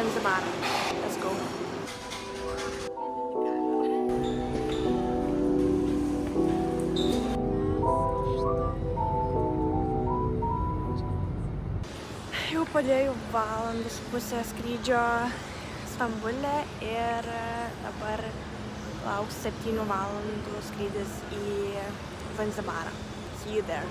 Zanzibarą. Let's go. Jau po 2 valandų su pusė skrydžio Stambule ir dabar lauks 7 valandų skrydis į Zanzibarą. See you there.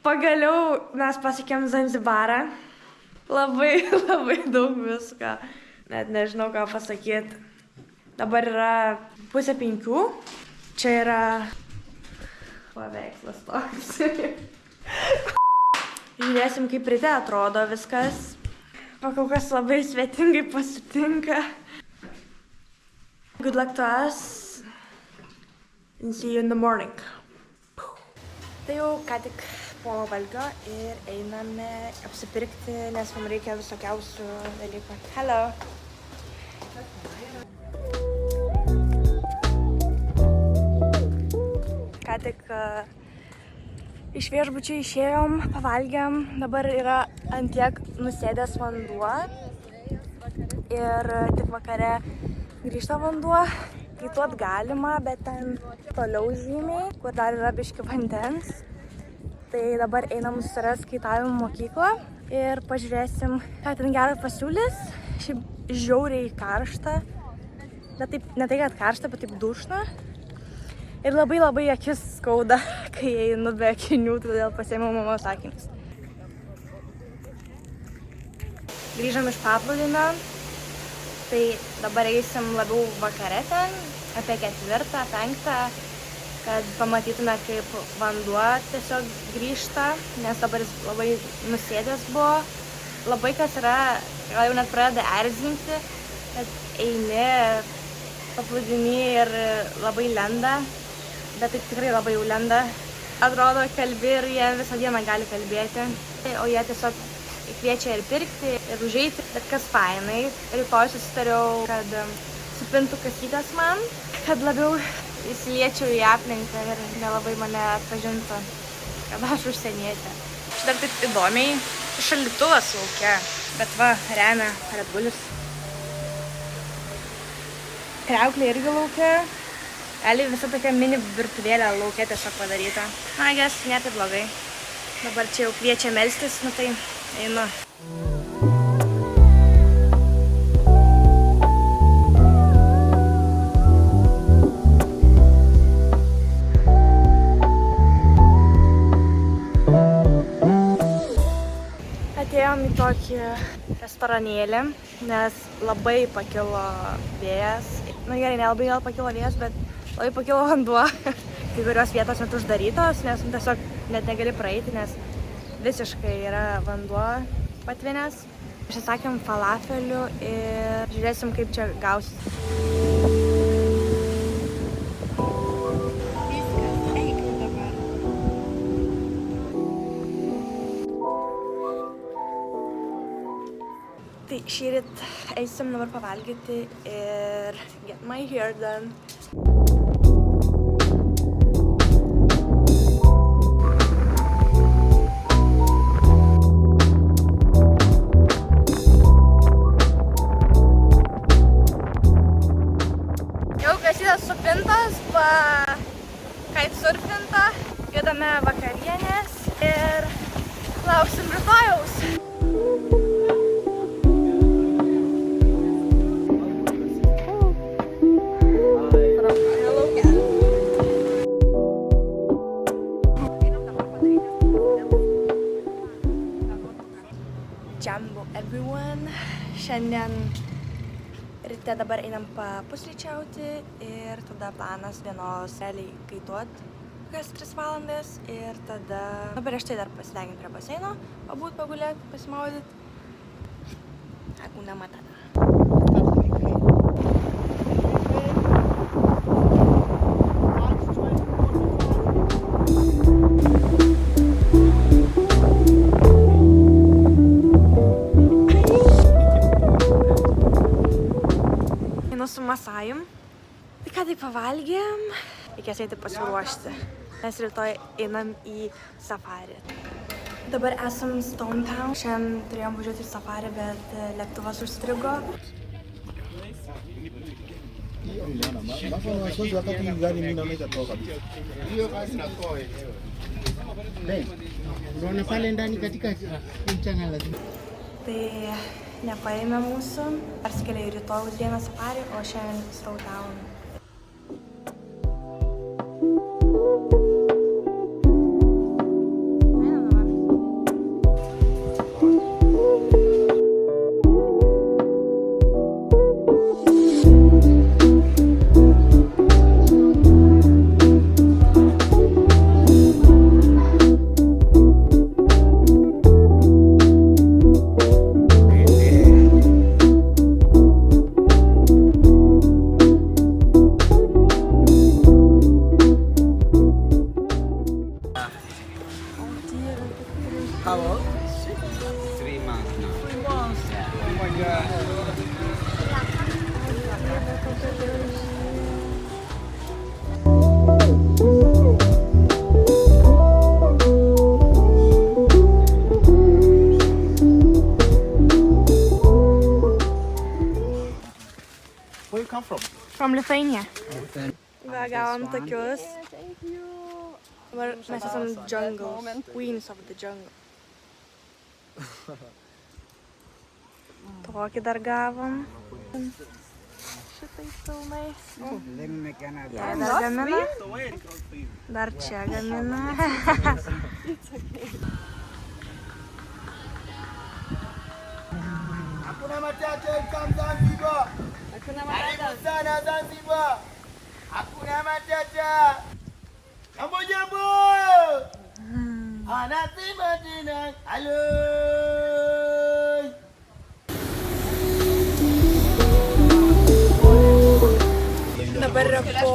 Pagaliau mes pasiekėm Zanzibarą. Labai daug visko. Net nežinau, ką pasakyti. Dabar yra 4:30. Čia yra paveikslas toks. Žiūrėsim, kaip ryte atrodo viskas. Pakol kas labai svetingai pasitinka. Good luck to us. And see you in the morning. Tai jau ką tik po valgio ir einame apsipirkti, nes mums reikia visokiausių dalykų. Hello! Ką tik iš viešbučio išėjom, pavalgėm, dabar yra antiek nusėdęs vanduo ir tik vakare grįžta vanduo. Kaituot galima, bet ten toliau žymiai, kur dar yra biški vandens. Tai dabar einam susirast kaitavimo mokyklą ir pažiūrėsim, ką ten gero pasiūlys. Šiaip žiauriai karšta, bet taip, ne tai, kad karšta, bet taip dušna. Ir labai akis skauda, kai einu be akinių, todėl pasiėmiau mamos akinius. Grįžom iš paplūdimio, tai dabar eisim labiau vakare ten, apie 4-5. Kad pamatytume, kaip vanduo tiesiog grįžta, nes dabar jis labai nusėdęs buvo. Labai kas yra, gal jau net pradeda erzinti, kad eini paplūdimy ir labai lenda, bet tai tikrai labai jau lenda. Atrodo, kalbi ir jie visą dieną gali kalbėti, o jie tiesiog kviečia ir pirkti, ir užeiti, bet kas fainai. Rytoj susitariau, kad supintų kasytės man, kad labiau įsiliečiau į aplinką ir nelabai mane atpažintų, kad aš užsienietė. Čia dar taip įdomiai, šaldytuvas laukia, bet va, remia Red Bullis. Kriauklė irgi laukia, realiai visa tokia mini virtuvėlė laukia tiesiog padaryta. Na, ges, ne taip blogai. Dabar čia jau kviečia melstis, nu tai einu. Atėjom į tokį restoranėlį, nes labai pakilo vėjas. Nu gerai, nelabai gal pakilo vėjas, bet labai pakilo vanduo. Kai kurios vietos net uždarytos, nes tiesiog net negali praeiti, nes visiškai yra vanduo patvinęs. Užsisakėm falafelių ir žiūrėsim, kaip čia gausis. Tai šįryt eisim dabar pavalgyti ir get my hair done. Jau kasytės supintos, kitesurfinta, judame vakarienės ir lauksim rytojaus. Jumbo everyone. Šiandien ryte dabar einam papusryčiauti ir tada planas dienos realiai kaituot kas 3 valandas ir tada prieš tai dar pasideginti prie baseino, pabūt, pagulėti, pasimaudyt. Hakuna Matata. Pavalgėm, reikės eiti pasiruošti, nes rytoj einam į safarį. Dabar esam Stone Town. Šiandien turėjom važiuoti į safarį, bet lėktuvas užstrigo. Tai nepaėmė mūsų, persikėlė į rytojaus dieną safarį, o šiandien Stone Town. How old? 3 months now. 3 months? Yeah. Oh my god. Where you come from? From Lithuania. Va, gavom tokius. Dabar mes esam jungle, queens of the jungle. Tokį dar gavom. Šitais pilnai. Jei dar gamina. Dar čia gamina. Hakuna matata come Zanzibar. Karibu sana Zanzibar. Hakuna matata. Jambo. Anasema tena halo. Dabar yra po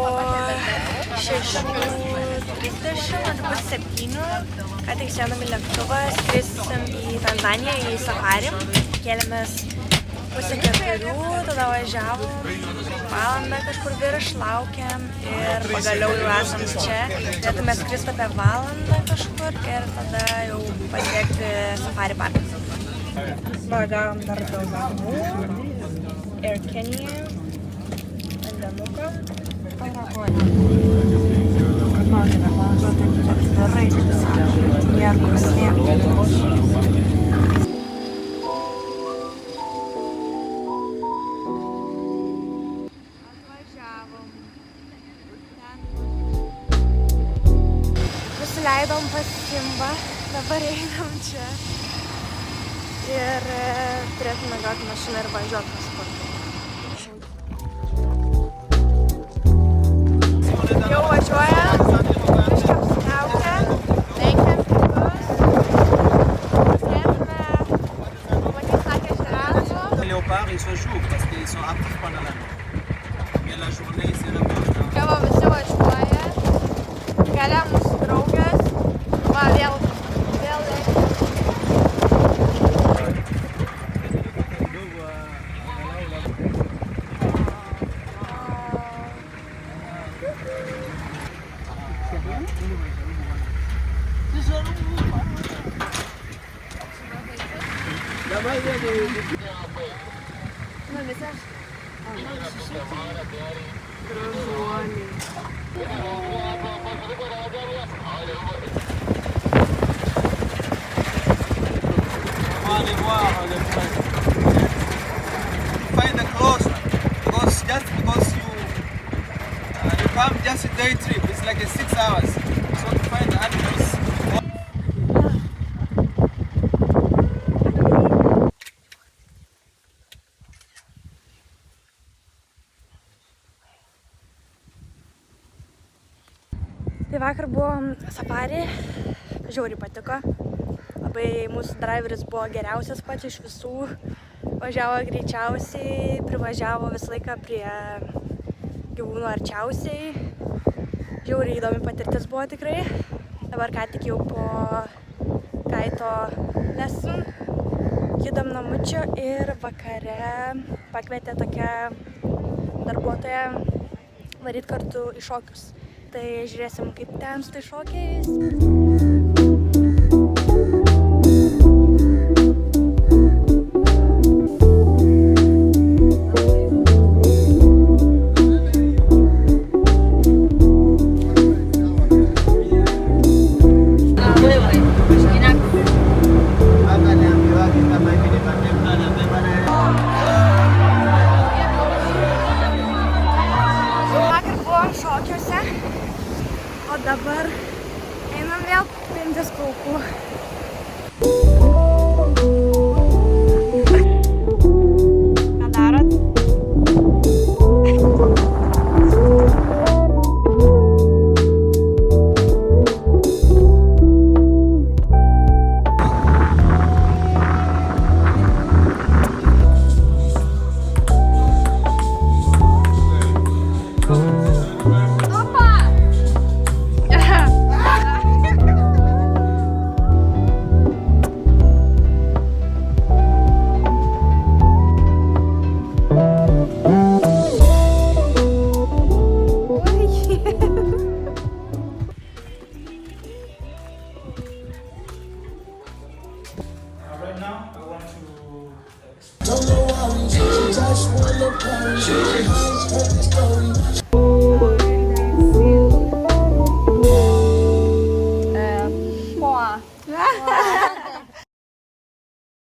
6:30 arba 7. Ką tik sėdam į lėktuvą, skrisim į Tanzaniją, į safarį. Kėlėmės 3:30, tada važiavom, valandą kažkur virš, laukiam ir pagaliau jau esam čia. Turėtume skristi apie valandą kažkur ir tada jau pasiekti safari parką. Pagavom dar dovanų, Air Kenya, vandenuką. Noriu pamatyti atvirai, nėra sniego. Leidom pas Simba, dabar einam čia ir turėtume gauti mašiną ir važiuoti kažkur. Jau važiuojam, biškį apsitraukę, veikiam kitus, turėtume pamatyti tokią žiratų. Les léopards, ils se jouent parce qu'ils sont actifs pendant la nuit. Mais la journée, c'est la marche. Čia va visi važiuoja, gale mūsų draugės. Va, vėl Find the close because you come just a day trip. It's like a 6 hours. So to find the animals. Tai vakar buvom safari, žiauriai patiko. Labai mūsų driveris buvo geriausias pats iš visų. Važiavo greičiausiai, privažiavo visą laiką prie gyvūnų arčiausiai. Žiauriai įdomi patirtis buvo tikrai. Dabar ką tik jau po kaito lesson judam namučio ir vakare pakvietė tokia darbuotoja varyti kartu į šokius. Tai žiūrėsim, kaip ten su tai šokiais. Vakar buvom šokiuose, o dabar einam vėl pintis plaukų.